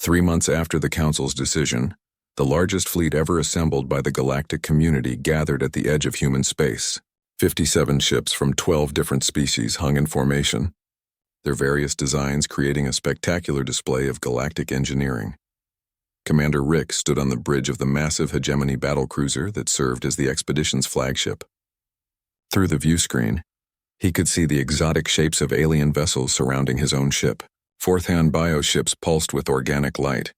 3 months after the Council's decision, the largest fleet ever assembled by the galactic community gathered at the edge of human space. 57 ships from 12 different species hung in formation, their various designs creating a spectacular display of galactic engineering. Commander Rick stood on the bridge of the massive Hegemony battlecruiser that served as the expedition's flagship. Through the viewscreen, he could see the exotic shapes of alien vessels surrounding his own ship. Fourth-hand bioships pulsed with organic light,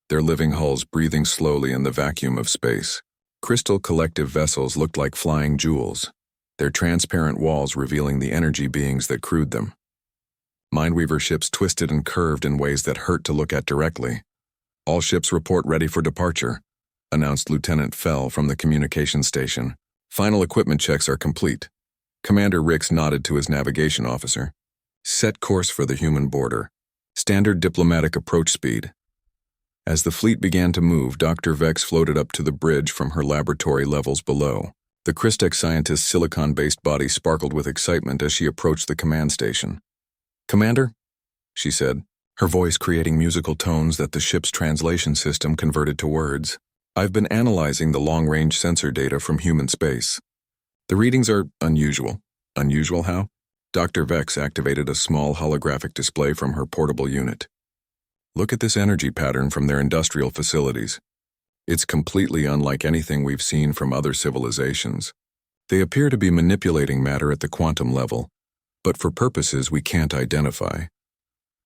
their living hulls breathing slowly in the vacuum of space. Crystal collective vessels looked like flying jewels, their transparent walls revealing the energy beings that crewed them. Mindweaver ships twisted and curved in ways that hurt to look at directly. "All ships report ready for departure," announced Lieutenant Fell from the communications station. "Final equipment checks are complete." Commander Rix nodded to his navigation officer. "Set course for the human border. Standard diplomatic approach speed." As the fleet began to move, Dr. Vex floated up to the bridge from her laboratory levels below. The Christech scientist's silicon-based body sparkled with excitement as she approached the command station. "Commander," she said, her voice creating musical tones that the ship's translation system converted to words. "I've been analyzing the long-range sensor data from human space. The readings are unusual." "Unusual how?" Dr. Vex activated a small holographic display from her portable unit. "Look at this energy pattern from their industrial facilities. It's completely unlike anything we've seen from other civilizations. They appear to be manipulating matter at the quantum level, but for purposes we can't identify."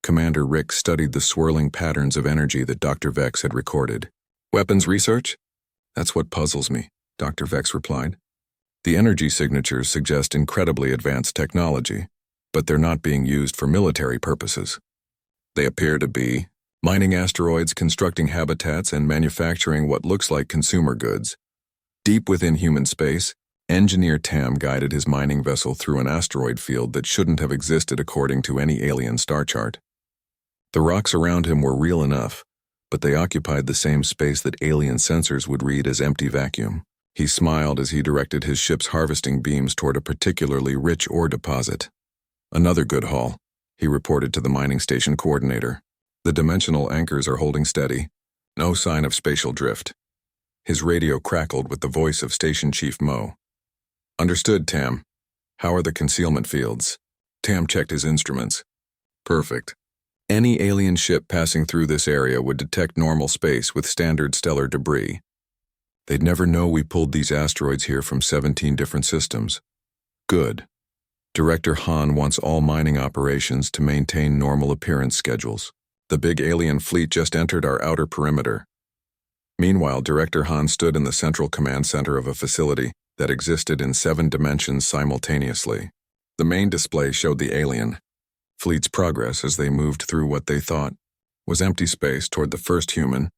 Commander Rick studied the swirling patterns of energy that Dr. Vex had recorded. "Weapons research?" "That's what puzzles me," Dr. Vex replied. "The energy signatures suggest incredibly advanced technology, but they're not being used for military purposes. They appear to be mining asteroids, constructing habitats, and manufacturing what looks like consumer goods." Deep within human space, Engineer Tam guided his mining vessel through an asteroid field that shouldn't have existed according to any alien star chart. The rocks around him were real enough, but they occupied the same space that alien sensors would read as empty vacuum. He smiled as he directed his ship's harvesting beams toward a particularly rich ore deposit. "Another good haul," he reported to the mining station coordinator. "The dimensional anchors are holding steady. No sign of spatial drift." His radio crackled with the voice of Station Chief Mo. "Understood, Tam. How are the concealment fields?" Tam checked his instruments. "Perfect. Any alien ship passing through this area would detect normal space with standard stellar debris. They'd never know we pulled these asteroids here from 17 different systems." "Good. Director Han wants all mining operations to maintain normal appearance schedules. The big alien fleet just entered our outer perimeter." Meanwhile, Director Han stood in the central command center of a facility that existed in 7 dimensions simultaneously. The main display showed the alien fleet's progress as they moved through what they thought was empty space toward the first human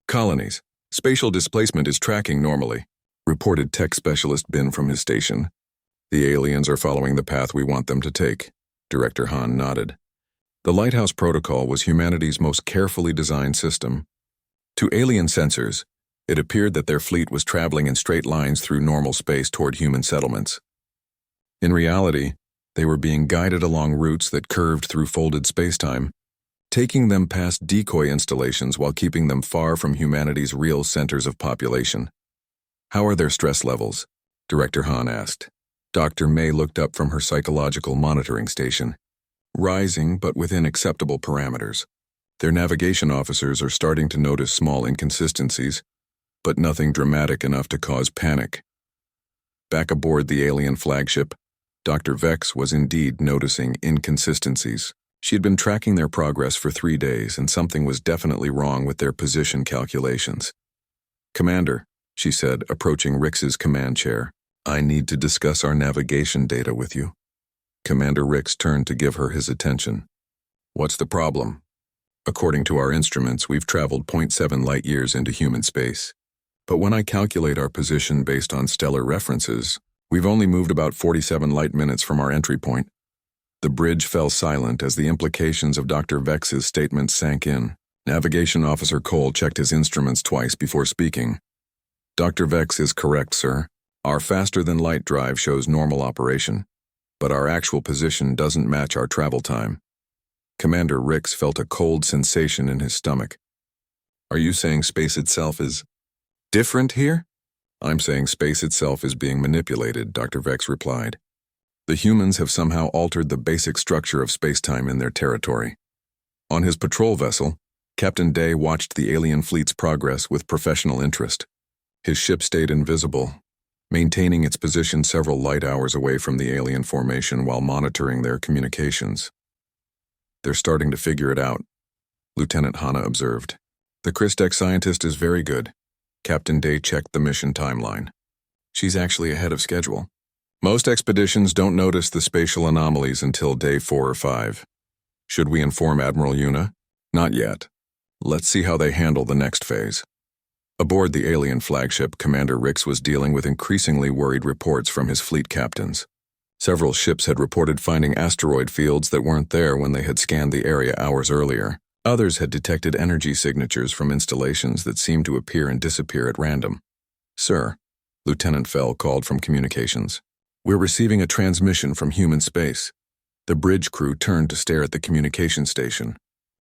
colonies. "Spatial displacement is tracking normally," reported tech specialist Bin from his station. "The aliens are following the path we want them to take." Director Han nodded. The Lighthouse Protocol was humanity's most carefully designed system. To alien sensors, it appeared that their fleet was traveling in straight lines through normal space toward human settlements. In reality, they were being guided along routes that curved through folded spacetime, taking them past decoy installations while keeping them far from humanity's real centers of population. "How are their stress levels?" Director Han asked. Dr. May looked up from her psychological monitoring station. "Rising, but within acceptable parameters. Their navigation officers are starting to notice small inconsistencies, but nothing dramatic enough to cause panic." Back aboard the alien flagship, Dr. Vex was indeed noticing inconsistencies. She had been tracking their progress for 3 days, and something was definitely wrong with their position calculations. "Commander," she said, approaching Rix's command chair, "I need to discuss our navigation data with you." Commander Rix turned to give her his attention. "What's the problem?" "According to our instruments, we've traveled 0.7 light-years into human space. But when I calculate our position based on stellar references, we've only moved about 47 light-minutes from our entry point." The bridge fell silent as the implications of Dr. Vex's statement sank in. Navigation Officer Cole checked his instruments twice before speaking. "Dr. Vex is correct, sir. Our faster-than-light drive shows normal operation, but our actual position doesn't match our travel time." Commander Rix felt a cold sensation in his stomach. Are you saying space itself is different here? I'm saying space itself is being manipulated, Dr. Vex replied. The humans have somehow altered the basic structure of space-time in their territory. On his patrol vessel, Captain Day watched the alien fleet's progress with professional interest. His ship stayed invisible, maintaining its position several light hours away from the alien formation while monitoring their communications. They're starting to figure it out, Lieutenant Hana observed. The Christek scientist is very good. Captain Day checked the mission timeline. She's actually ahead of schedule. Most expeditions don't notice the spatial anomalies until day 4 or 5. Should we inform Admiral Yuna? Not yet. Let's see how they handle the next phase. Aboard the alien flagship, Commander Rix was dealing with increasingly worried reports from his fleet captains. Several ships had reported finding asteroid fields that weren't there when they had scanned the area hours earlier. Others had detected energy signatures from installations that seemed to appear and disappear at random. Sir, Lieutenant Fell called from communications. We're receiving a transmission from human space. The bridge crew turned to stare at the communication station.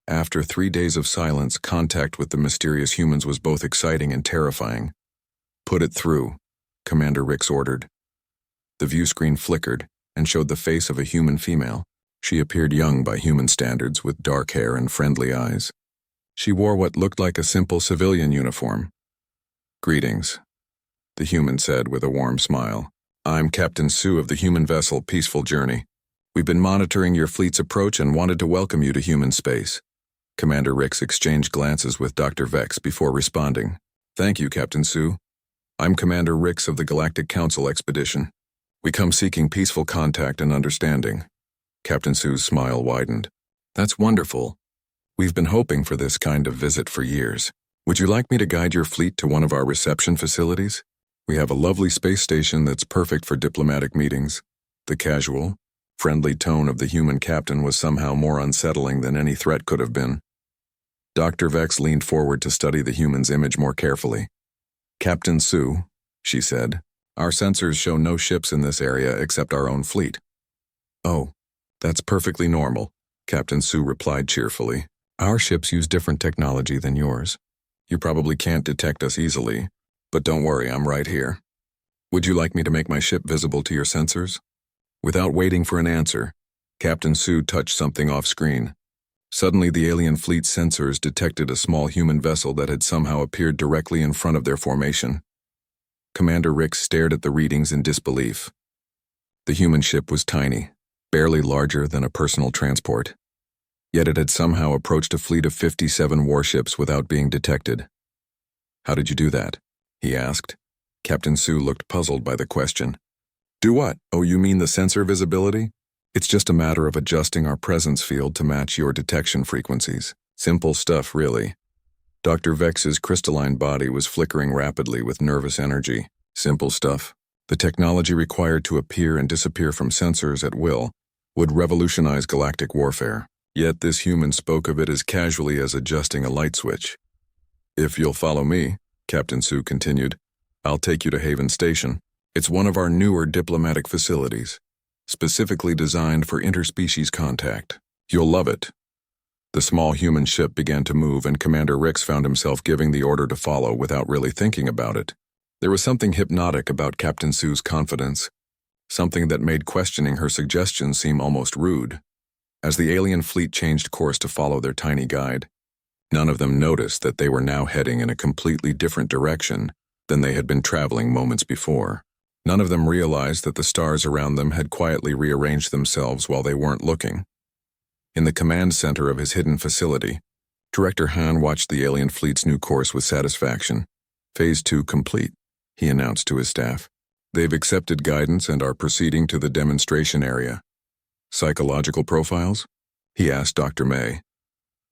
After 3 days of silence, contact with the mysterious humans was both exciting and terrifying. Put it through, Commander Rix ordered. The view screen flickered and showed the face of a human female. She appeared young by human standards, with dark hair and friendly eyes. She wore what looked like a simple civilian uniform. Greetings, the human said with a warm smile. I'm Captain Sue of the human vessel Peaceful Journey. We've been monitoring your fleet's approach and wanted to welcome you to human space. Commander Rix exchanged glances with Dr. Vex before responding. Thank you, Captain Sue. I'm Commander Rix of the Galactic Council expedition. We come seeking peaceful contact and understanding. Captain Sue's smile widened. That's wonderful. We've been hoping for this kind of visit for years. Would you like me to guide your fleet to one of our reception facilities? We have a lovely space station that's perfect for diplomatic meetings. The casual, friendly tone of the human captain was somehow more unsettling than any threat could have been. Dr. Vex leaned forward to study the human's image more carefully. Captain Sue, she said, our sensors show no ships in this area except our own fleet. Oh, that's perfectly normal, Captain Sue replied cheerfully. Our ships use different technology than yours. You probably can't detect us easily, but don't worry, I'm right here. Would you like me to make my ship visible to your sensors? Without waiting for an answer, Captain Sue touched something off-screen. Suddenly, the alien fleet's sensors detected a small human vessel that had somehow appeared directly in front of their formation. Commander Rix stared at the readings in disbelief. The human ship was tiny, barely larger than a personal transport. Yet it had somehow approached a fleet of 57 warships without being detected. How did you do that? He asked. Captain Sue looked puzzled by the question. Do what? Oh, you mean the sensor visibility? It's just a matter of adjusting our presence field to match your detection frequencies. Simple stuff, really. Dr. Vex's crystalline body was flickering rapidly with nervous energy. Simple stuff. The technology required to appear and disappear from sensors at will would revolutionize galactic warfare. Yet this human spoke of it as casually as adjusting a light switch. If you'll follow me, Captain Sue continued, I'll take you to Haven Station. It's one of our newer diplomatic facilities, specifically designed for interspecies contact. You'll love it. The small human ship began to move, and Commander Rix found himself giving the order to follow without really thinking about it. There was something hypnotic about Captain Sue's confidence, something that made questioning her suggestions seem almost rude. As the alien fleet changed course to follow their tiny guide, none of them noticed that they were now heading in a completely different direction than they had been traveling moments before. None of them realized that the stars around them had quietly rearranged themselves while they weren't looking. In the command center of his hidden facility, Director Han watched the alien fleet's new course with satisfaction. Phase 2 complete, he announced to his staff. They've accepted guidance and are proceeding to the demonstration area. Psychological profiles? He asked Dr. May.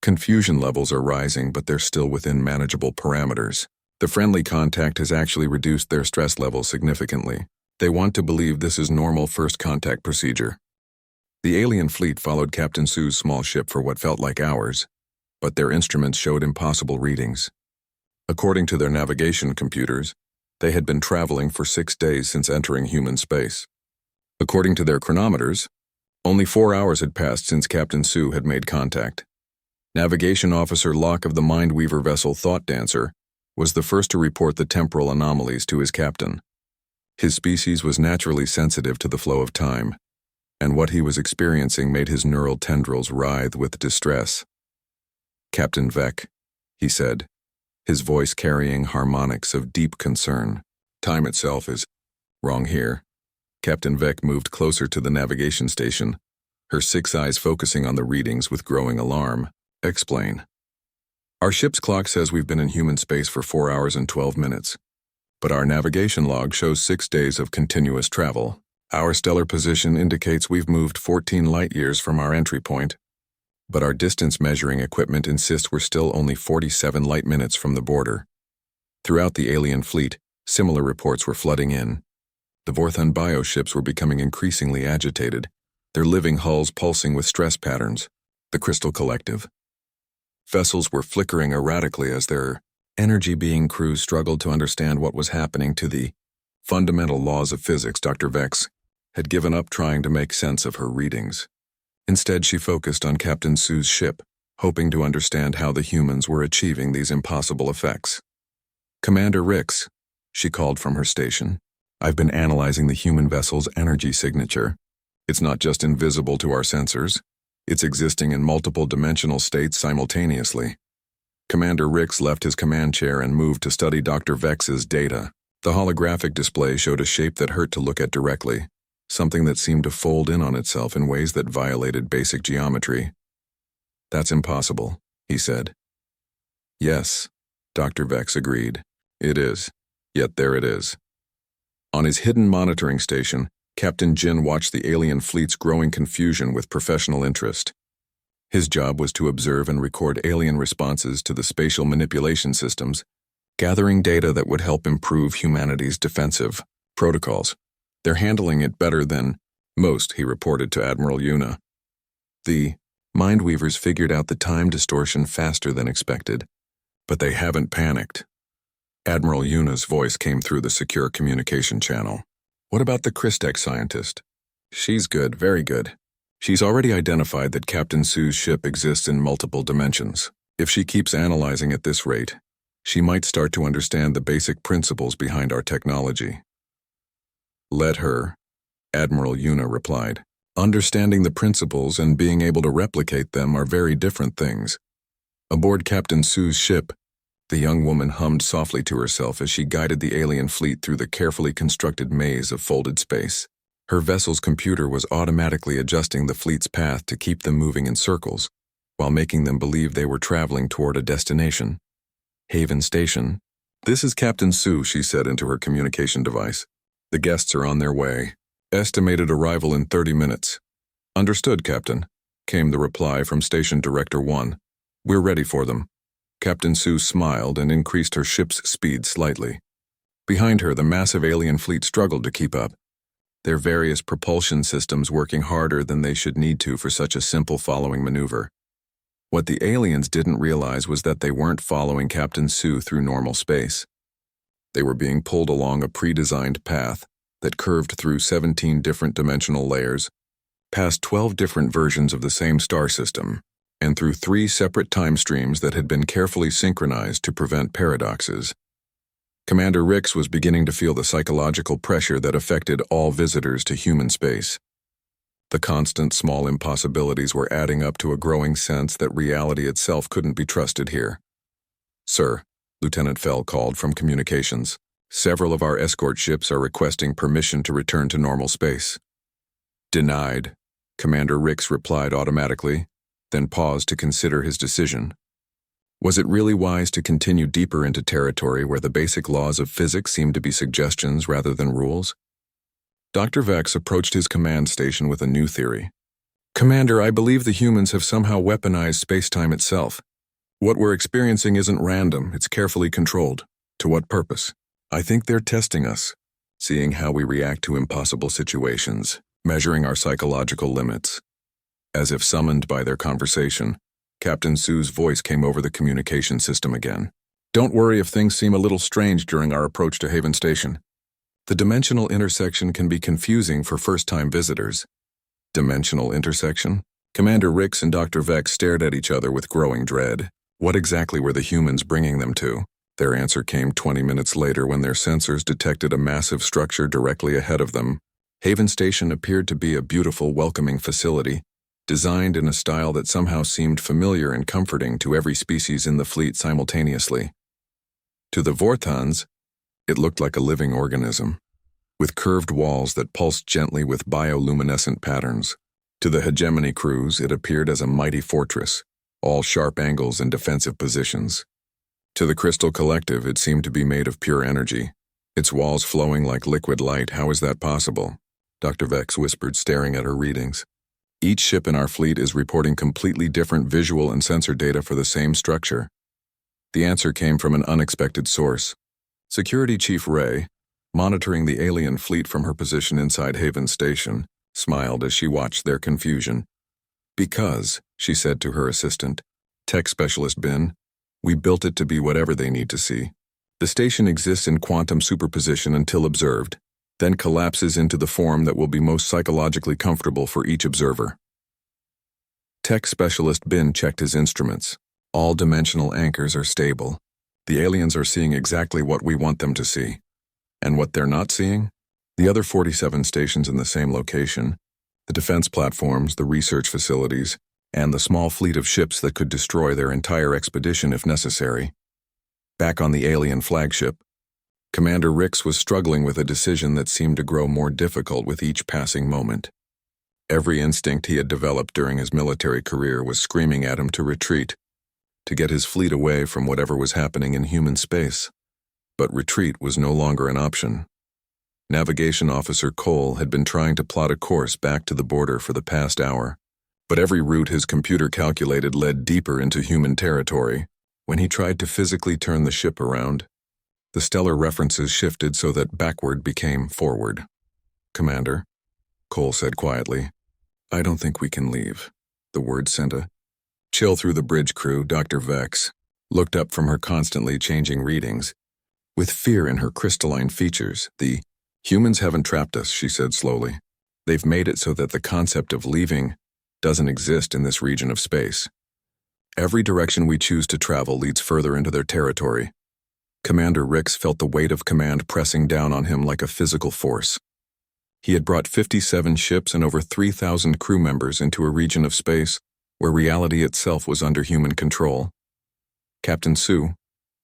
Confusion levels are rising, but they're still within manageable parameters. The friendly contact has actually reduced their stress levels significantly. They want to believe this is normal first contact procedure. The alien fleet followed Captain Sue's small ship for what felt like hours, but their instruments showed impossible readings. According to their navigation computers, they had been traveling for 6 days since entering human space. According to their chronometers, only 4 hours had passed since Captain Sue had made contact. Navigation Officer Locke of the Mindweaver vessel Thought Dancer was the first to report the temporal anomalies to his captain. His species was naturally sensitive to the flow of time, and what he was experiencing made his neural tendrils writhe with distress. "Captain Vec," he said, his voice carrying harmonics of deep concern. "Time itself is wrong here." Captain Vec moved closer to the navigation station, her 6 eyes focusing on the readings with growing alarm. "Explain." "Our ship's clock says we've been in human space for 4 hours and 12 minutes, but our navigation log shows 6 days of continuous travel. Our stellar position indicates we've moved 14 light-years from our entry point, but our distance measuring equipment insists we're still only 47 light-minutes from the border." Throughout the alien fleet, similar reports were flooding in. The Vorthon bioships were becoming increasingly agitated, their living hulls pulsing with stress patterns. The Crystal Collective. Vessels were flickering erratically as their energy-being crews struggled to understand what was happening to the fundamental laws of physics. Dr. Vex had given up trying to make sense of her readings. Instead, she focused on Captain Sue's ship, hoping to understand how the humans were achieving these impossible effects. "Commander Rix," she called from her station, "I've been analyzing the human vessel's energy signature. It's not just invisible to our sensors. It's existing in multiple dimensional states simultaneously." Commander Rix left his command chair and moved to study Dr. Vex's data. The holographic display showed a shape that hurt to look at directly, something that seemed to fold in on itself in ways that violated basic geometry. "That's impossible," he said. "Yes," Dr. Vex agreed. "It is. Yet there it is." On his hidden monitoring station, Captain Jin watched the alien fleet's growing confusion with professional interest. His job was to observe and record alien responses to the spatial manipulation systems, gathering data that would help improve humanity's defensive protocols. "They're handling it better than most," he reported to Admiral Yuna. "The Mindweavers figured out the time distortion faster than expected, but they haven't panicked." Admiral Yuna's voice came through the secure communication channel. "What about the Christek scientist?" "She's good, very good. She's already identified that Captain Sue's ship exists in multiple dimensions. If she keeps analyzing at this rate, she might start to understand the basic principles behind our technology." "Let her," Admiral Yuna replied. "Understanding the principles and being able to replicate them are very different things." Aboard Captain Sue's ship, the young woman hummed softly to herself as she guided the alien fleet through the carefully constructed maze of folded space. Her vessel's computer was automatically adjusting the fleet's path to keep them moving in circles, while making them believe they were traveling toward a destination. "Haven Station." "This is Captain Sue," she said into her communication device. "The guests are on their way. Estimated arrival in 30 minutes. "Understood, Captain," came the reply from Station Director 1. "We're ready for them." Captain Sue smiled and increased her ship's speed slightly. Behind her, the massive alien fleet struggled to keep up, their various propulsion systems working harder than they should need to for such a simple following maneuver. What the aliens didn't realize was that they weren't following Captain Sue through normal space. They were being pulled along a pre-designed path that curved through 17 different dimensional layers, past 12 different versions of the same star system, and through 3 separate time streams that had been carefully synchronized to prevent paradoxes. Commander Rix was beginning to feel the psychological pressure that affected all visitors to human space. The constant small impossibilities were adding up to a growing sense that reality itself couldn't be trusted here. "Sir," Lieutenant Fell called from communications, "several of our escort ships are requesting permission to return to normal space." "Denied," Commander Rix replied automatically, then paused to consider his decision. Was it really wise to continue deeper into territory where the basic laws of physics seemed to be suggestions rather than rules? Dr. Vex approached his command station with a new theory. "Commander, I believe the humans have somehow weaponized space-time itself. What we're experiencing isn't random, it's carefully controlled. To what purpose? I think they're testing us, seeing how we react to impossible situations, measuring our psychological limits." As if summoned by their conversation, Captain Sue's voice came over the communication system again. "Don't worry if things seem a little strange during our approach to Haven Station. The dimensional intersection can be confusing for first-time visitors." "Dimensional intersection?" Commander Rix and Dr. Vex stared at each other with growing dread. What exactly were the humans bringing them to? Their answer came 20 minutes later when their sensors detected a massive structure directly ahead of them. Haven Station appeared to be a beautiful, welcoming facility, designed in a style that somehow seemed familiar and comforting to every species in the fleet simultaneously. To the Vorthans, it looked like a living organism, with curved walls that pulsed gently with bioluminescent patterns. To the hegemony crews, it appeared as a mighty fortress, all sharp angles and defensive positions. To the Crystal Collective, it seemed to be made of pure energy, its walls flowing like liquid light. How is that possible? Dr. Vex whispered, staring at her readings. Each ship in our fleet is reporting completely different visual and sensor data for the same structure. The answer came from an unexpected source. Security Chief Ray, monitoring the alien fleet from her position inside Haven Station, smiled as she watched their confusion. Because, she said to her assistant, Tech Specialist Bin, we built it to be whatever they need to see. The station exists in quantum superposition until observed, then collapses into the form that will be most psychologically comfortable for each observer. Tech Specialist Bin checked his instruments. All dimensional anchors are stable. The aliens are seeing exactly what we want them to see. And what they're not seeing? The other 47 stations in the same location, the defense platforms, the research facilities, and the small fleet of ships that could destroy their entire expedition if necessary. Back on the alien flagship, Commander Rix was struggling with a decision that seemed to grow more difficult with each passing moment. Every instinct he had developed during his military career was screaming at him to retreat, to get his fleet away from whatever was happening in human space. But retreat was no longer an option. Navigation Officer Cole had been trying to plot a course back to the border for the past hour, but every route his computer calculated led deeper into human territory. When he tried to physically turn the ship around, the stellar references shifted so that backward became forward. Commander, Cole said quietly, I don't think we can leave. The word sent a chill through the bridge crew. Dr. Vex looked up from her constantly changing readings, with fear in her crystalline features. The humans haven't trapped us, she said slowly. They've made it so that the concept of leaving doesn't exist in this region of space. Every direction we choose to travel leads further into their territory. Commander Rix felt the weight of command pressing down on him like a physical force. He had brought 57 ships and over 3,000 crew members into a region of space where reality itself was under human control. Captain Sue,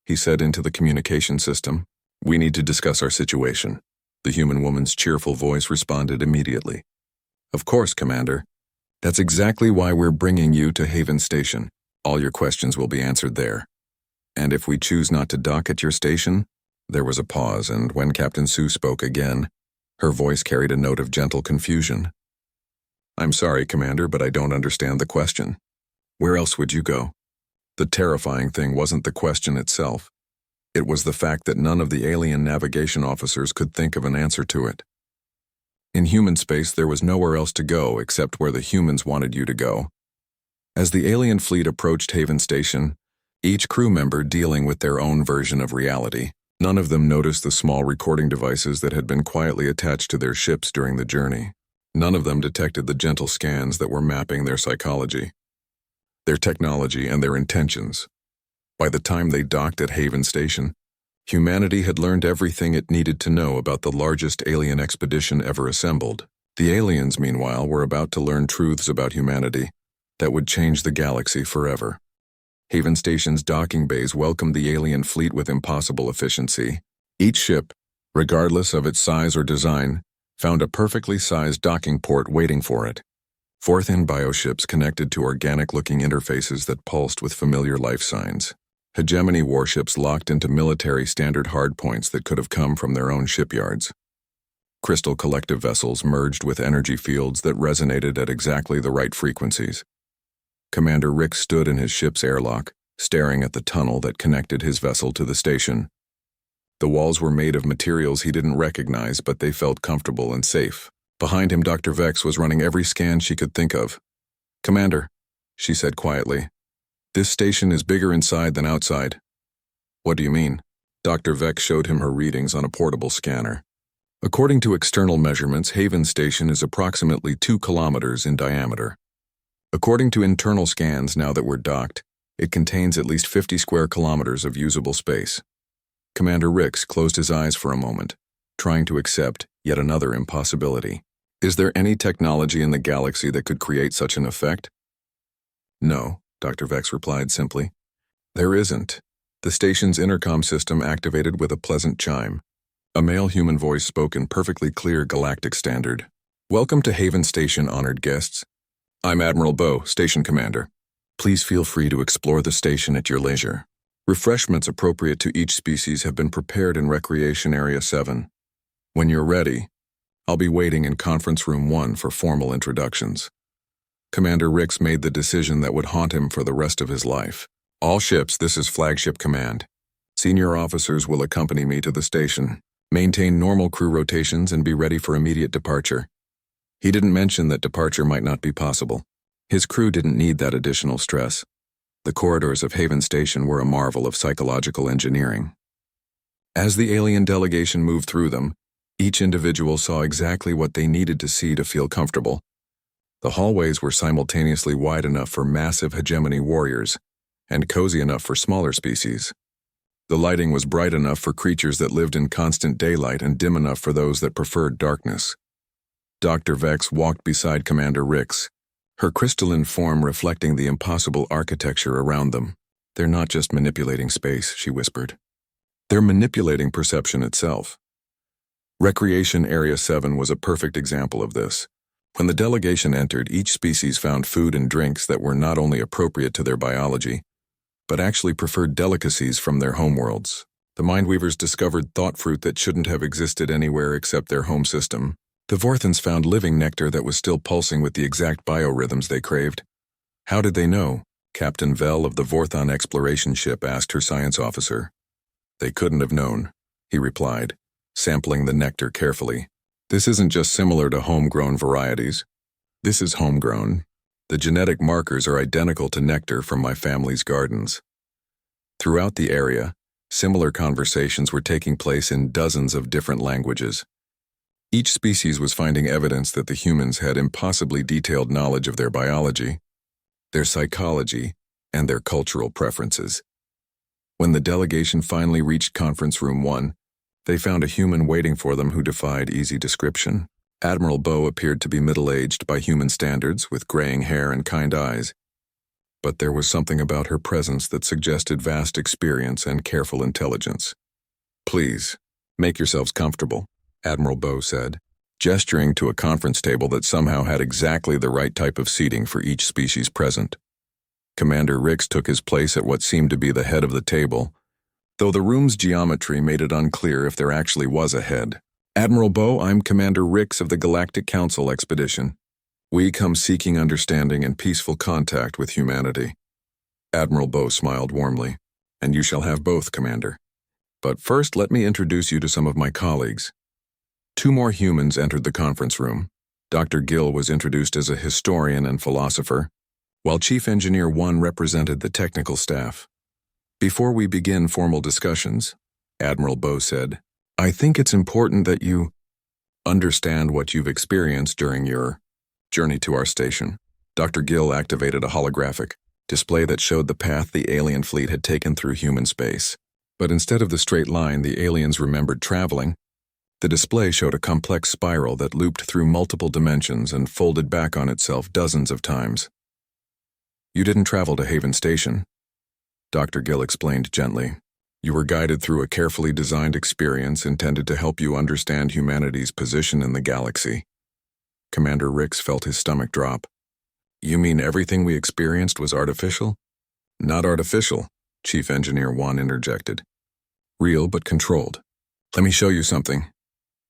he said into the communication system, we need to discuss our situation. The human woman's cheerful voice responded immediately. Of course, Commander. That's exactly why we're bringing you to Haven Station. All your questions will be answered there. And if we choose not to dock at your station? There was a pause, and when Captain Sue spoke again, her voice carried a note of gentle confusion. I'm sorry, Commander, but I don't understand the question. Where else would you go? The terrifying thing wasn't the question itself. It was the fact that none of the alien navigation officers could think of an answer to it. In human space, there was nowhere else to go except where the humans wanted you to go. As the alien fleet approached Haven Station, each crew member dealing with their own version of reality, none of them noticed the small recording devices that had been quietly attached to their ships during the journey. None of them detected the gentle scans that were mapping their psychology, their technology, and their intentions. By the time they docked at Haven Station, humanity had learned everything it needed to know about the largest alien expedition ever assembled. The aliens, meanwhile, were about to learn truths about humanity that would change the galaxy forever. Haven Station's docking bays welcomed the alien fleet with impossible efficiency. Each ship, regardless of its size or design, found a perfectly sized docking port waiting for it. Fourth-in bioships connected to organic-looking interfaces that pulsed with familiar life signs. Hegemony warships locked into military standard hardpoints that could have come from their own shipyards. Crystal Collective vessels merged with energy fields that resonated at exactly the right frequencies. Commander Rix stood in his ship's airlock, staring at the tunnel that connected his vessel to the station. The walls were made of materials he didn't recognize, but they felt comfortable and safe. Behind him, Dr. Vex was running every scan she could think of. Commander, she said quietly, this station is bigger inside than outside. What do you mean? Dr. Vex showed him her readings on a portable scanner. According to external measurements, Haven Station is approximately 2 kilometers in diameter. According to internal scans now that we're docked, it contains at least 50 square kilometers of usable space. Commander Rix closed his eyes for a moment, trying to accept yet another impossibility. Is there any technology in the galaxy that could create such an effect? No, Dr. Vex replied simply. There isn't. The station's intercom system activated with a pleasant chime. A male human voice spoke in perfectly clear galactic standard. Welcome to Haven Station, honored guests. I'm Admiral Bo, Station Commander. Please feel free to explore the station at your leisure. Refreshments appropriate to each species have been prepared in Recreation Area 7. When you're ready, I'll be waiting in Conference Room 1 for formal introductions. Commander Rix made the decision that would haunt him for the rest of his life. All ships, this is Flagship Command. Senior officers will accompany me to the station, maintain normal crew rotations, and be ready for immediate departure. He didn't mention that departure might not be possible. His crew didn't need that additional stress. The corridors of Haven Station were a marvel of psychological engineering. As the alien delegation moved through them, each individual saw exactly what they needed to see to feel comfortable. The hallways were simultaneously wide enough for massive hegemony warriors and cozy enough for smaller species. The lighting was bright enough for creatures that lived in constant daylight and dim enough for those that preferred darkness. Dr. Vex walked beside Commander Rix, her crystalline form reflecting the impossible architecture around them. They're not just manipulating space, she whispered. They're manipulating perception itself. Recreation Area 7 was a perfect example of this. When the delegation entered, each species found food and drinks that were not only appropriate to their biology, but actually preferred delicacies from their homeworlds. The Mindweavers discovered thought fruit that shouldn't have existed anywhere except their home system. The Vorthans found living nectar that was still pulsing with the exact biorhythms they craved. How did they know? Captain Vel of the Vorthon exploration ship asked her science officer. They couldn't have known, he replied, sampling the nectar carefully. This isn't just similar to homegrown varieties. This is homegrown. The genetic markers are identical to nectar from my family's gardens. Throughout the area, similar conversations were taking place in dozens of different languages. Each species was finding evidence that the humans had impossibly detailed knowledge of their biology, their psychology, and their cultural preferences. When the delegation finally reached Conference Room 1, they found a human waiting for them who defied easy description. Admiral Bo appeared to be middle-aged by human standards, with graying hair and kind eyes. But there was something about her presence that suggested vast experience and careful intelligence. Please, make yourselves comfortable, Admiral Bo said, gesturing to a conference table that somehow had exactly the right type of seating for each species present. Commander Rix took his place at what seemed to be the head of the table, though the room's geometry made it unclear if there actually was a head. Admiral Bo, I'm Commander Rix of the Galactic Council Expedition. We come seeking understanding and peaceful contact with humanity. Admiral Bo smiled warmly. And you shall have both, Commander. But first, let me introduce you to some of my colleagues. 2 more humans entered the conference room. Dr. Gill was introduced as a historian and philosopher, while Chief Engineer 1 represented the technical staff. Before we begin formal discussions, Admiral Bo said, I think it's important that you understand what you've experienced during your journey to our station. Dr. Gill activated a holographic display that showed the path the alien fleet had taken through human space. But instead of the straight line the aliens remembered traveling, the display showed a complex spiral that looped through multiple dimensions and folded back on itself dozens of times. You didn't travel to Haven Station, Dr. Gill explained gently. You were guided through a carefully designed experience intended to help you understand humanity's position in the galaxy. Commander Rix felt his stomach drop. You mean everything we experienced was artificial? Not artificial, Chief Engineer 1 interjected. Real but controlled. Let me show you something.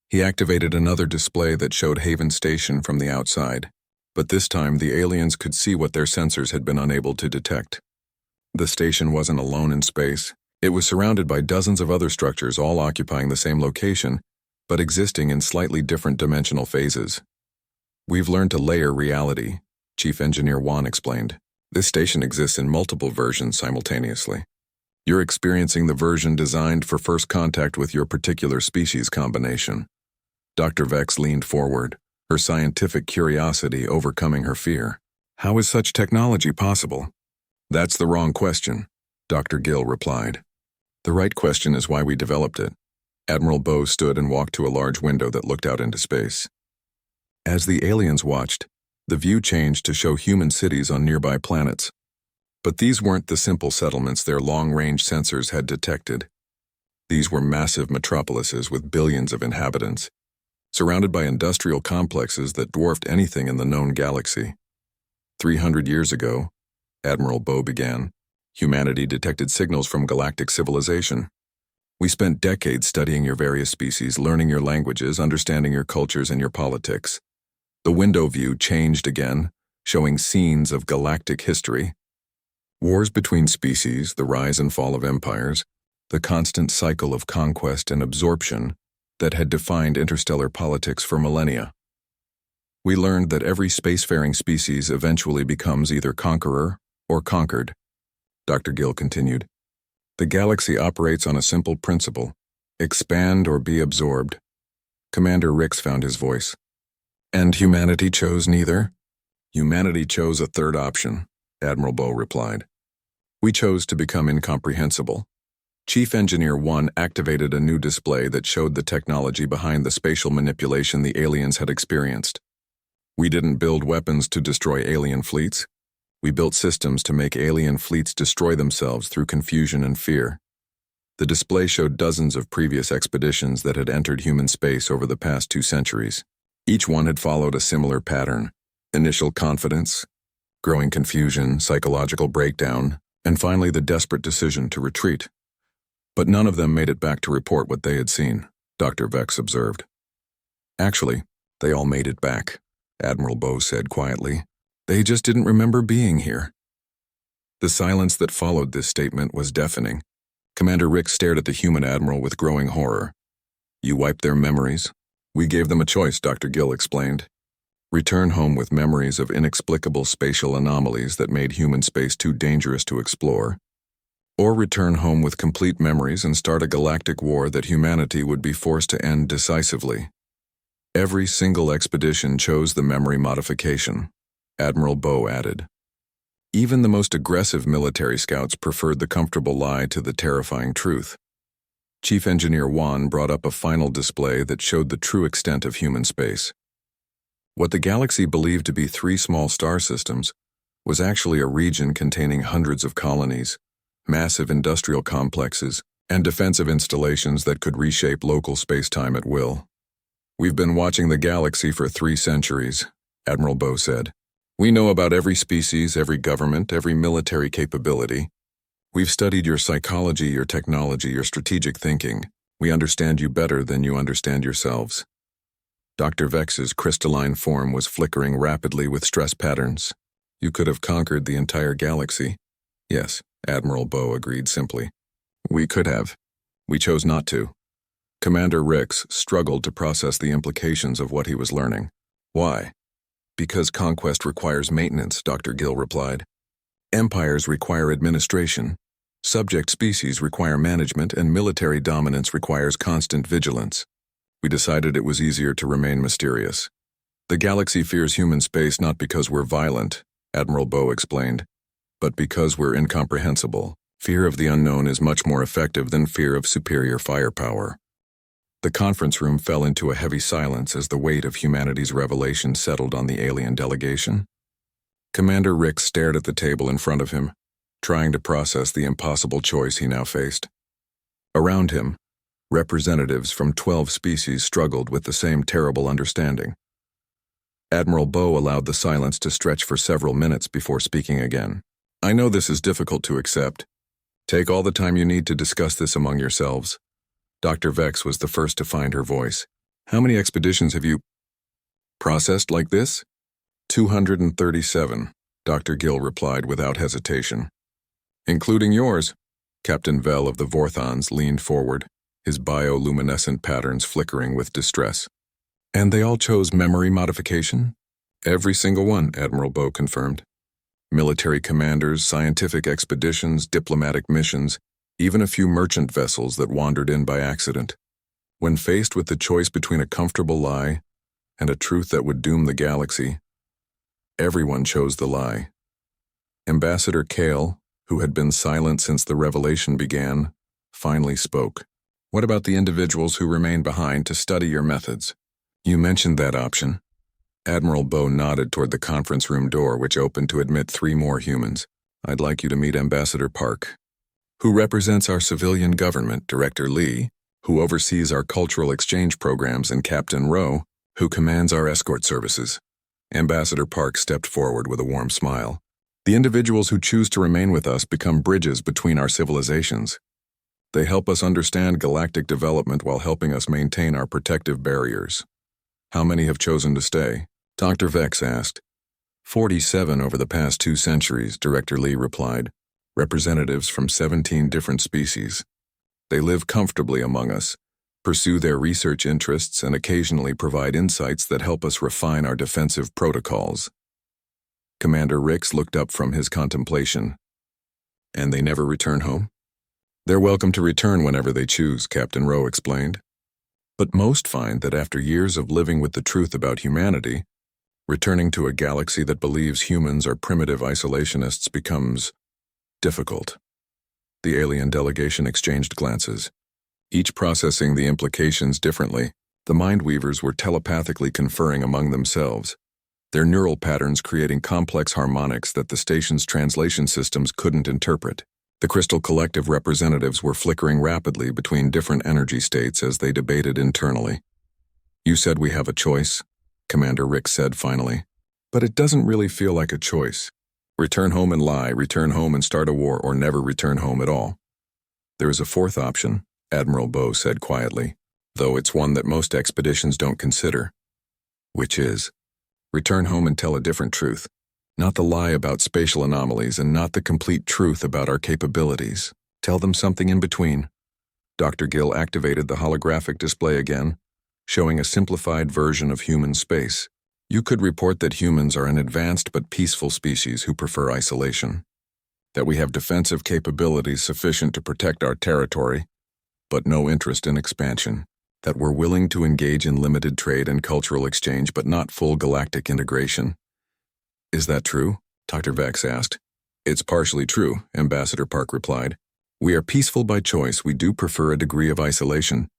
He activated another display that showed Haven Station from the outside, but this time the aliens could see what their sensors had been unable to detect. The station wasn't alone in space. It was surrounded by dozens of other structures all occupying the same location, but existing in slightly different dimensional phases. We've learned to layer reality, Chief Engineer 1 explained. This station exists in multiple versions simultaneously. You're experiencing the version designed for first contact with your particular species combination. Dr. Vex leaned forward, her scientific curiosity overcoming her fear. How is such technology possible? That's the wrong question, Dr. Gill replied. The right question is why we developed it. Admiral Bow stood and walked to a large window that looked out into space. As the aliens watched, the view changed to show human cities on nearby planets. But these weren't the simple settlements their long-range sensors had detected. These were massive metropolises with billions of inhabitants, surrounded by industrial complexes that dwarfed anything in the known galaxy. 300 years ago, Admiral Bow began, humanity detected signals from galactic civilization. We spent decades studying your various species, learning your languages, understanding your cultures and your politics. The window view changed again, showing scenes of galactic history. Wars between species, the rise and fall of empires, the constant cycle of conquest and absorption that had defined interstellar politics for millennia. We learned that every spacefaring species eventually becomes either conqueror or conquered. Dr. Gill continued. The galaxy operates on a simple principle: expand or be absorbed. Commander Rix found his voice. And humanity chose neither? Humanity chose a third option, Admiral Bow replied. We chose to become incomprehensible. Chief Engineer 1 activated a new display that showed the technology behind the spatial manipulation the aliens had experienced. We didn't build weapons to destroy alien fleets. We built systems to make alien fleets destroy themselves through confusion and fear. The display showed dozens of previous expeditions that had entered human space over the past 2 centuries. Each one had followed a similar pattern: initial confidence, growing confusion, psychological breakdown, and finally the desperate decision to retreat. But none of them made it back to report what they had seen, Dr. Vex observed. Actually, they all made it back, Admiral Bow said quietly. They just didn't remember being here. The silence that followed this statement was deafening. Commander Rick stared at the human admiral with growing horror. You wiped their memories? We gave them a choice, Dr. Gill explained. Return home with memories of inexplicable spatial anomalies that made human space too dangerous to explore, or return home with complete memories and start a galactic war that humanity would be forced to end decisively. Every single expedition chose the memory modification, Admiral Bow added. Even the most aggressive military scouts preferred the comfortable lie to the terrifying truth. Chief Engineer 1 brought up a final display that showed the true extent of human space. What the galaxy believed to be 3 small star systems was actually a region containing hundreds of colonies, massive industrial complexes, and defensive installations that could reshape local space-time at will. We've been watching the galaxy for 3 centuries, Admiral Bow said. We know about every species, every government, every military capability. We've studied your psychology, your technology, your strategic thinking. We understand you better than you understand yourselves. Dr. Vex's crystalline form was flickering rapidly with stress patterns. You could have conquered the entire galaxy. Yes, Admiral Bow agreed simply. We could have. We chose not to. Commander Rix struggled to process the implications of what he was learning. Why? Because conquest requires maintenance, Dr. Gill replied. Empires require administration. Subject species require management, and military dominance requires constant vigilance. We decided it was easier to remain mysterious. The galaxy fears human space not because we're violent, Admiral Bow explained, but because we're incomprehensible. Fear of the unknown is much more effective than fear of superior firepower. The conference room fell into a heavy silence as the weight of humanity's revelation settled on the alien delegation. Commander Rick stared at the table in front of him, trying to process the impossible choice he now faced. Around him, representatives from 12 species struggled with the same terrible understanding. Admiral Bow allowed the silence to stretch for several minutes before speaking again. I know this is difficult to accept. Take all the time you need to discuss this among yourselves. Dr. Vex was the first to find her voice. How many expeditions have you processed like this? 237, Dr. Gill replied without hesitation. Including yours. Captain Vel of the Vorthons leaned forward, his bioluminescent patterns flickering with distress. And they all chose memory modification? Every single one, Admiral Bow confirmed. Military commanders, scientific expeditions, diplomatic missions, even a few merchant vessels that wandered in by accident. When faced with the choice between a comfortable lie and a truth that would doom the galaxy, Everyone chose the lie. Ambassador Kale, who had been silent since the revelation began, finally spoke. What about the individuals who remain behind to study your methods? You mentioned that option. Admiral Bow nodded toward the conference room door, which opened to admit 3 more humans. I'd like you to meet Ambassador Park, who represents our civilian government, Director Lee, who oversees our cultural exchange programs, and Captain Rowe, who commands our escort services. Ambassador Park stepped forward with a warm smile. The individuals who choose to remain with us become bridges between our civilizations. They help us understand galactic development while helping us maintain our protective barriers. How many have chosen to stay? Dr. Vex asked. 47 over the past 2 centuries, Director Lee replied. Representatives from 17 different species. They live comfortably among us, pursue their research interests, and occasionally provide insights that help us refine our defensive protocols. Commander Rix looked up from his contemplation. And they never return home? They're welcome to return whenever they choose, Captain Rowe explained. But most find that after years of living with the truth about humanity, returning to a galaxy that believes humans are primitive isolationists becomes difficult. The alien delegation exchanged glances, each processing the implications differently. The Mindweavers were telepathically conferring among themselves, their neural patterns creating complex harmonics that the station's translation systems couldn't interpret. The Crystal Collective representatives were flickering rapidly between different energy states as they debated internally. You said we have a choice, Commander Rick said finally. But it doesn't really feel like a choice. Return home and lie, return home and start a war, or never return home at all. There is a 4th option, Admiral Bow said quietly, though it's one that most expeditions don't consider. Which is, return home and tell a different truth. Not the lie about spatial anomalies and not the complete truth about our capabilities. Tell them something in between. Dr. Gill activated the holographic display again, showing a simplified version of human space. You could report that humans are an advanced but peaceful species who prefer isolation. That we have defensive capabilities sufficient to protect our territory, but no interest in expansion. That we're willing to engage in limited trade and cultural exchange but not full galactic integration. Is that true? Dr. Vex asked. It's partially true, Ambassador Park replied. We are peaceful by choice. We do prefer a degree of isolation,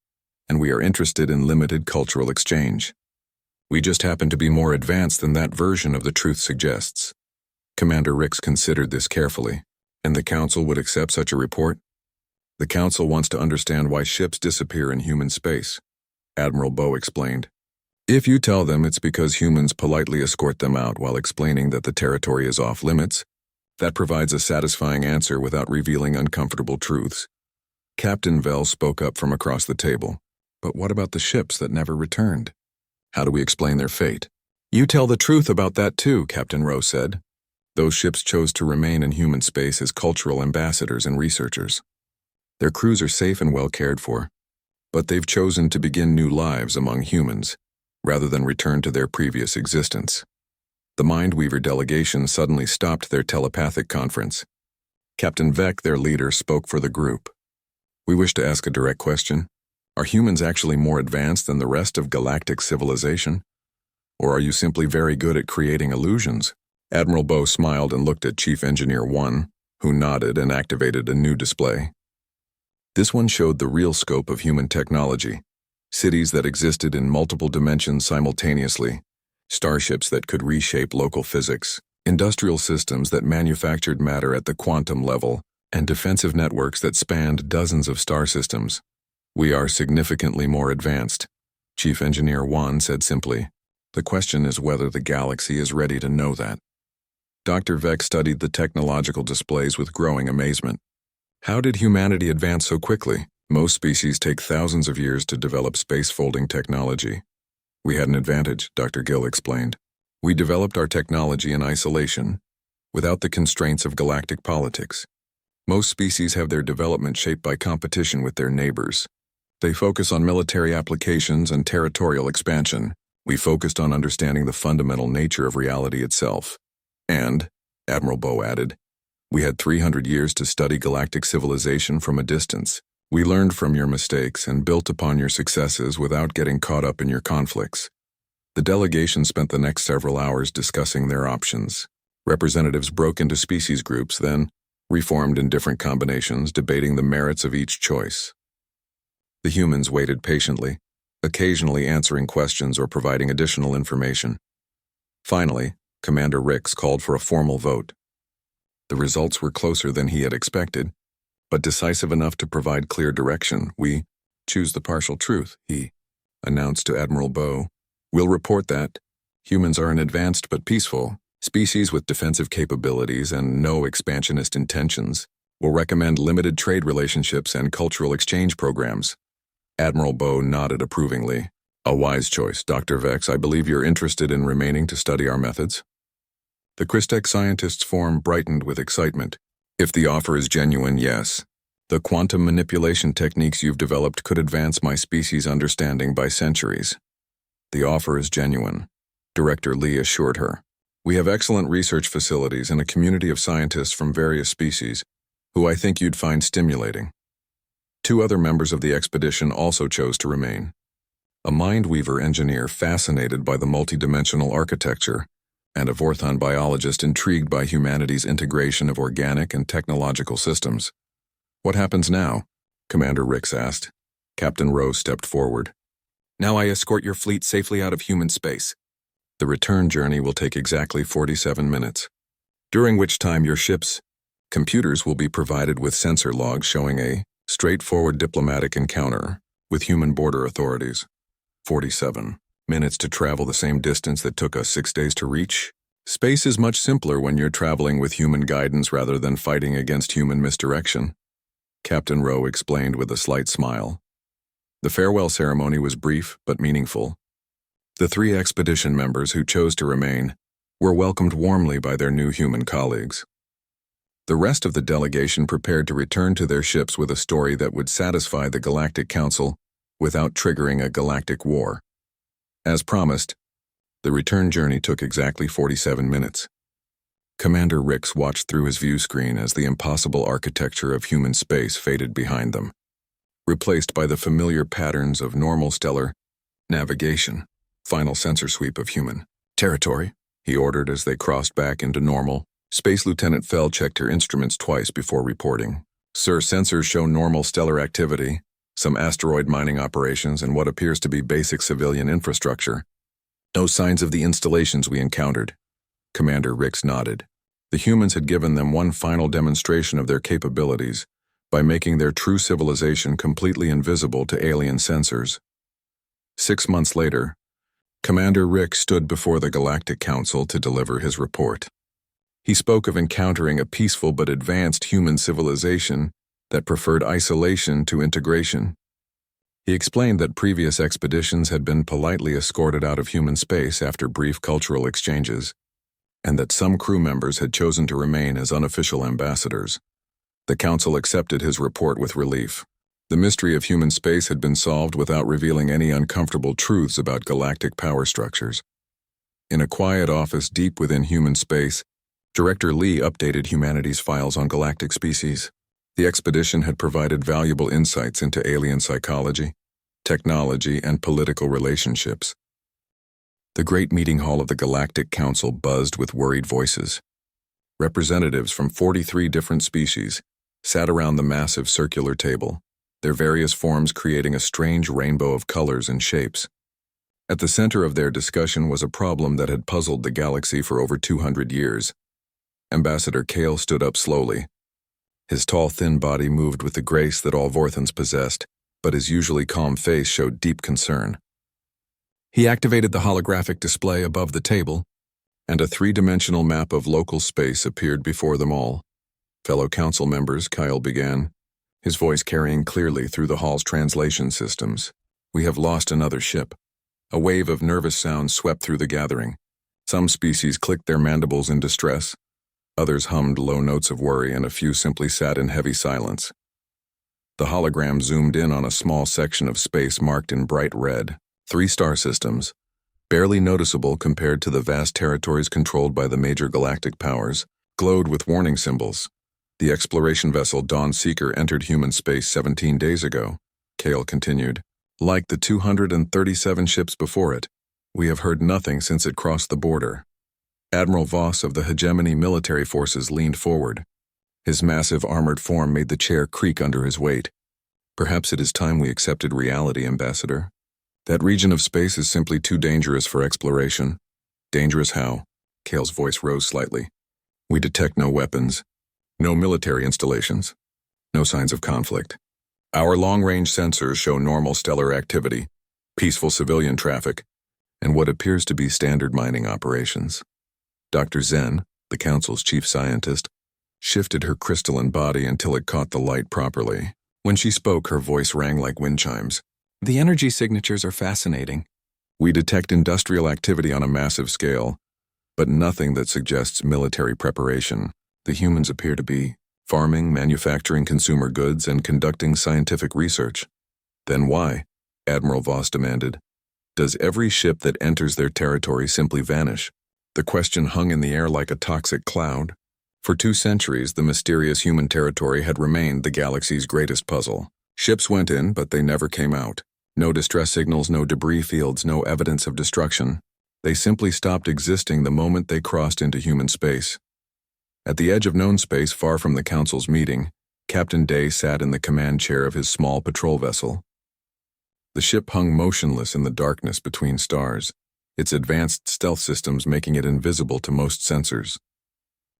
and we are interested in limited cultural exchange. We just happen to be more advanced than that version of the truth suggests. Commander Rix considered this carefully, and the Council would accept such a report. The Council wants to understand why ships disappear in human space, Admiral Bow explained. If you tell them it's because humans politely escort them out while explaining that the territory is off limits, that provides a satisfying answer without revealing uncomfortable truths. Captain Vell spoke up from across the table. But what about the ships that never returned? How do we explain their fate? You tell the truth about that too, Captain Rowe said. Those ships chose to remain in human space as cultural ambassadors and researchers. Their crews are safe and well cared for, but they've chosen to begin new lives among humans, rather than return to their previous existence. The Mindweaver delegation suddenly stopped their telepathic conference. Captain Vec, their leader, spoke for the group. We wish to ask a direct question. Are humans actually more advanced than the rest of galactic civilization? Or are you simply very good at creating illusions? Admiral Bow smiled and looked at Chief Engineer 1, who nodded and activated a new display. This one showed the real scope of human technology. Cities that existed in multiple dimensions simultaneously, starships that could reshape local physics, industrial systems that manufactured matter at the quantum level, and defensive networks that spanned dozens of star systems. We are significantly more advanced, Chief Engineer 1 said simply. The question is whether the galaxy is ready to know that. Dr. Vex studied the technological displays with growing amazement. How did humanity advance so quickly? Most species take thousands of years to develop space-folding technology. We had an advantage, Dr. Gill explained. We developed our technology in isolation, without the constraints of galactic politics. Most species have their development shaped by competition with their neighbors. They focus on military applications and territorial expansion. We focused on understanding the fundamental nature of reality itself. And, Admiral Bow added, we had 300 years to study galactic civilization from a distance. We learned from your mistakes and built upon your successes without getting caught up in your conflicts. The delegation spent the next several hours discussing their options. Representatives broke into species groups, then reformed in different combinations, debating the merits of each choice. The humans waited patiently, occasionally answering questions or providing additional information. Finally, Commander Rix called for a formal vote. The results were closer than he had expected, but decisive enough to provide clear direction. "We choose the partial truth," he announced to Admiral Bow. "We'll report that humans are an advanced but peaceful species with defensive capabilities and no expansionist intentions. We'll recommend limited trade relationships and cultural exchange programs." Admiral Bow nodded approvingly. "A wise choice, Dr. Vex. I believe you're interested in remaining to study our methods." The Christech scientist's form brightened with excitement. "If the offer is genuine, yes. The quantum manipulation techniques you've developed could advance my species' understanding by centuries." "The offer is genuine," Director Lee assured her. "We have excellent research facilities and a community of scientists from various species, who I think you'd find stimulating." 2 other members of the expedition also chose to remain. A Mindweaver engineer fascinated by the multidimensional architecture, and a Vorthon biologist intrigued by humanity's integration of organic and technological systems. "What happens now?" Commander Rix asked. Captain Rowe stepped forward. "Now I escort your fleet safely out of human space. The return journey will take exactly 47 minutes, during which time your ship's computers will be provided with sensor logs showing a straightforward diplomatic encounter with human border authorities. 47 minutes to travel the same distance that took us 6 days to reach? Space is much simpler when you're traveling with human guidance rather than fighting against human misdirection," Captain Rowe explained with a slight smile. The farewell ceremony was brief but meaningful. The 3 expedition members who chose to remain were welcomed warmly by their new human colleagues. The rest of the delegation prepared to return to their ships with a story that would satisfy the Galactic Council without triggering a galactic war. As promised, the return journey took exactly 47 minutes. Commander Rix watched through his view screen as the impossible architecture of human space faded behind them, replaced by the familiar patterns of normal stellar navigation. "Final sensor sweep of human territory," he ordered as they crossed back into normal. Space Lieutenant Fell checked her instruments twice before reporting. "Sir, sensors show normal stellar activity, some asteroid mining operations, and what appears to be basic civilian infrastructure. No signs of the installations we encountered." Commander Rix nodded. The humans had given them one final demonstration of their capabilities by making their true civilization completely invisible to alien sensors. 6 months later, Commander Rix stood before the Galactic Council to deliver his report. He spoke of encountering a peaceful but advanced human civilization that preferred isolation to integration. He explained that previous expeditions had been politely escorted out of human space after brief cultural exchanges, and that some crew members had chosen to remain as unofficial ambassadors. The Council accepted his report with relief. The mystery of human space had been solved without revealing any uncomfortable truths about galactic power structures. In a quiet office deep within human space, Director Lee updated humanity's files on galactic species. The expedition had provided valuable insights into alien psychology, technology, and political relationships. The great meeting hall of the Galactic Council buzzed with worried voices. Representatives from 43 different species sat around the massive circular table, their various forms creating a strange rainbow of colors and shapes. At the center of their discussion was a problem that had puzzled the galaxy for over 200 years. Ambassador Kale stood up slowly. His tall, thin body moved with the grace that all Vorthons possessed, but his usually calm face showed deep concern. He activated the holographic display above the table, and a 3-dimensional map of local space appeared before them all. "Fellow council members," Kyle began, his voice carrying clearly through the hall's translation systems. "We have lost another ship." A wave of nervous sounds swept through the gathering. Some species clicked their mandibles in distress. Others hummed low notes of worry, and a few simply sat in heavy silence. The hologram zoomed in on a small section of space marked in bright red. 3 star systems, barely noticeable compared to the vast territories controlled by the major galactic powers, glowed with warning symbols. "The exploration vessel Dawn Seeker entered human space 17 days ago," Kale continued. "Like the 237 ships before it, We have heard nothing since it crossed the border. Admiral Voss of the Hegemony military forces leaned forward. His massive armored form made the chair creak under his weight. Perhaps it is time we accepted reality, Ambassador. That region of space is simply too dangerous for exploration. Dangerous how? Kale's voice rose slightly. We detect no weapons, no military installations, no signs of conflict. Our long-range sensors show normal stellar activity, peaceful civilian traffic, and what appears to be standard mining operations. Dr. Zen, the Council's chief scientist, shifted her crystalline body until it caught the light properly. When she spoke, her voice rang like wind chimes. The energy signatures are fascinating. We detect industrial activity on a massive scale, but nothing that suggests military preparation. The humans appear to be farming, manufacturing consumer goods, and conducting scientific research. Then why? Admiral Voss demanded. Does every ship that enters their territory simply vanish? The question hung in the air like a toxic cloud. For 2 centuries, the mysterious human territory had remained the galaxy's greatest puzzle. Ships went in, but they never came out. No distress signals, no debris fields, no evidence of destruction. They simply stopped existing the moment they crossed into human space. At the edge of known space, far from the Council's meeting, Captain Day sat in the command chair of his small patrol vessel. The ship hung motionless in the darkness between stars, its advanced stealth systems making it invisible to most sensors.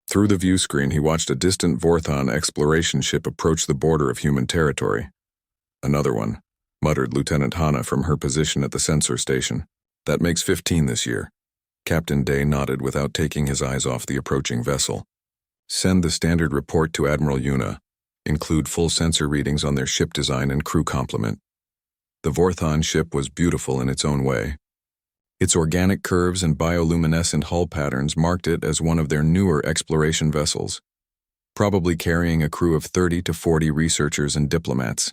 Through the view screen, he watched a distant Vorthon exploration ship approach the border of human territory. Another one, muttered Lieutenant Hanna from her position at the sensor station. That makes 15 this year. Captain Day nodded without taking his eyes off the approaching vessel. Send the standard report to Admiral Yuna. Include full sensor readings on their ship design and crew complement. The Vorthon ship was beautiful in its own way. Its organic curves and bioluminescent hull patterns marked it as one of their newer exploration vessels, probably carrying a crew of 30 to 40 researchers and diplomats.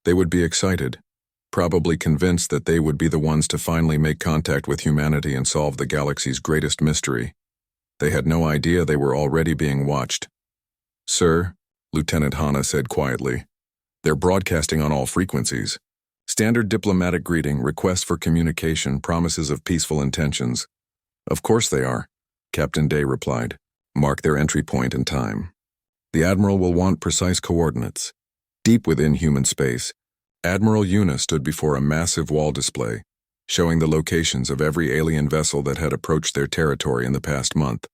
They would be excited, probably convinced that they would be the ones to finally make contact with humanity and solve the galaxy's greatest mystery. They had no idea they were already being watched. Sir, Lieutenant Hanna said quietly, they're broadcasting on all frequencies. Standard diplomatic greeting, request for communication, promises of peaceful intentions. Of course they are, Captain Day replied. Mark their entry point and time. The Admiral will want precise coordinates. Deep within human space, Admiral Yuna stood before a massive wall display, showing the locations of every alien vessel that had approached their territory in the past month.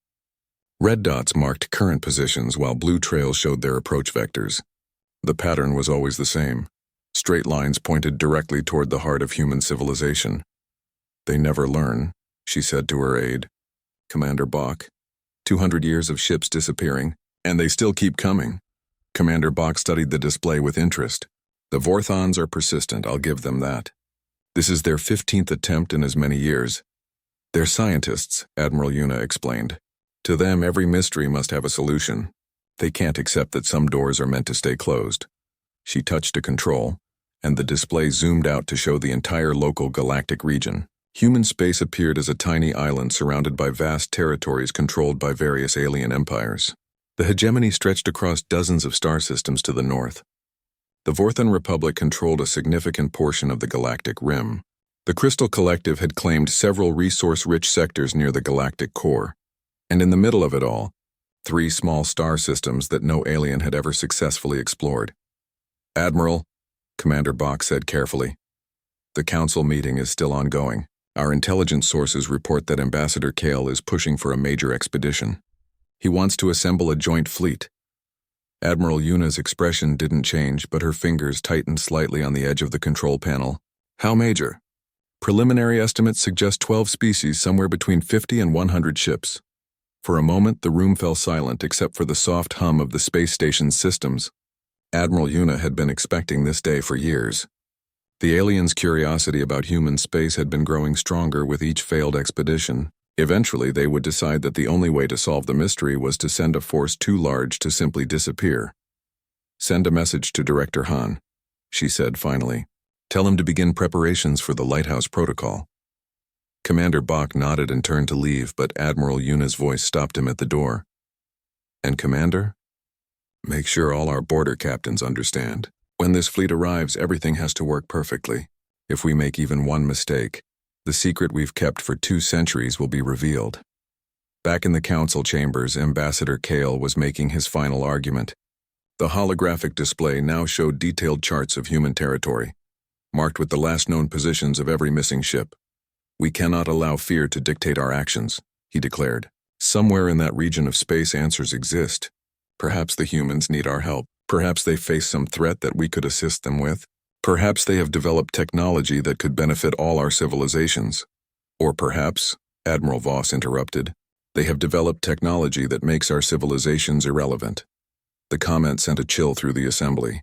Red dots marked current positions while blue trails showed their approach vectors. The pattern was always the same. Straight lines pointed directly toward the heart of human civilization. They never learn, she said to her aide. Commander Bach, 200 years of ships disappearing, and they still keep coming. Commander Bach studied the display with interest. The Vorthons are persistent, I'll give them that. This is their 15th attempt in as many years. They're scientists, Admiral Yuna explained. To them, every mystery must have a solution. They can't accept that some doors are meant to stay closed. She touched a control, and the display zoomed out to show the entire local galactic region. Human space appeared as a tiny island surrounded by vast territories controlled by various alien empires. The hegemony stretched across dozens of star systems to the north. The Vorthon Republic controlled a significant portion of the galactic rim. The Crystal Collective had claimed several resource-rich sectors near the galactic core, and in the middle of it all, 3 small star systems that no alien had ever successfully explored. Admiral, Commander Bach said carefully, the Council meeting is still ongoing. Our intelligence sources report that Ambassador Kale is pushing for a major expedition. He wants to assemble a joint fleet. Admiral Yuna's expression didn't change, but her fingers tightened slightly on the edge of the control panel. How major? Preliminary estimates suggest 12 species, somewhere between 50 and 100 ships. For a moment, the room fell silent except for the soft hum of the space station's systems. Admiral Yuna had been expecting this day for years. The aliens' curiosity about human space had been growing stronger with each failed expedition. Eventually, they would decide that the only way to solve the mystery was to send a force too large to simply disappear. Send a message to Director Han, she said finally. Tell him to begin preparations for the Lighthouse Protocol. Commander Bach nodded and turned to leave, but Admiral Yuna's voice stopped him at the door. And Commander? Make sure all our border captains understand. When this fleet arrives, everything has to work perfectly. If we make even one mistake, The secret we've kept for 2 centuries will be revealed. Back in the council chambers, Ambassador Kale was making his final argument. The holographic display now showed detailed charts of human territory, marked with the last known positions of every missing ship. "We cannot allow fear to dictate our actions," he declared. "Somewhere in that region of space answers exist. Perhaps the humans need our help. Perhaps they face some threat that we could assist them with. Perhaps they have developed technology that could benefit all our civilizations. Or perhaps," Admiral Voss interrupted, "they have developed technology that makes our civilizations irrelevant." The comment sent a chill through the assembly.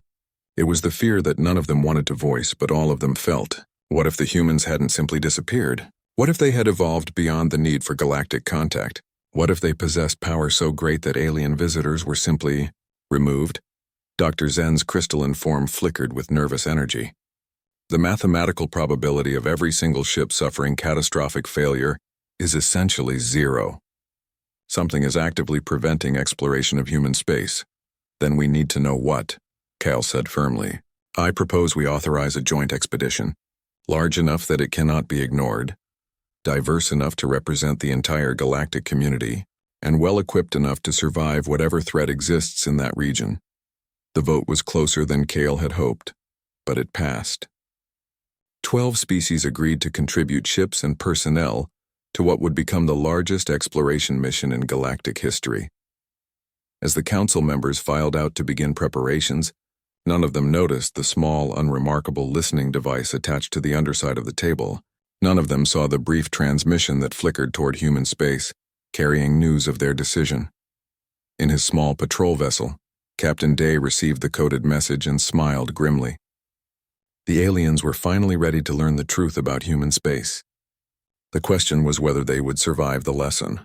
It was the fear that none of them wanted to voice, but all of them felt. What if the humans hadn't simply disappeared? What if they had evolved beyond the need for galactic contact? What if they possessed power so great that alien visitors were simply removed? Dr. Zen's crystalline form flickered with nervous energy. "The mathematical probability of every single ship suffering catastrophic failure is essentially 0. Something is actively preventing exploration of human space. Then we need to know what," Kale said firmly. "I propose we authorize a joint expedition, large enough that it cannot be ignored, diverse enough to represent the entire galactic community, and well-equipped enough to survive whatever threat exists in that region." The vote was closer than Kale had hoped, but it passed. 12 species agreed to contribute ships and personnel to what would become the largest exploration mission in galactic history. As the council members filed out to begin preparations, none of them noticed the small, unremarkable listening device attached to the underside of the table. None of them saw the brief transmission that flickered toward human space, carrying news of their decision. In his small patrol vessel, Captain Day received the coded message and smiled grimly. The aliens were finally ready to learn the truth about human space. The question was whether they would survive the lesson.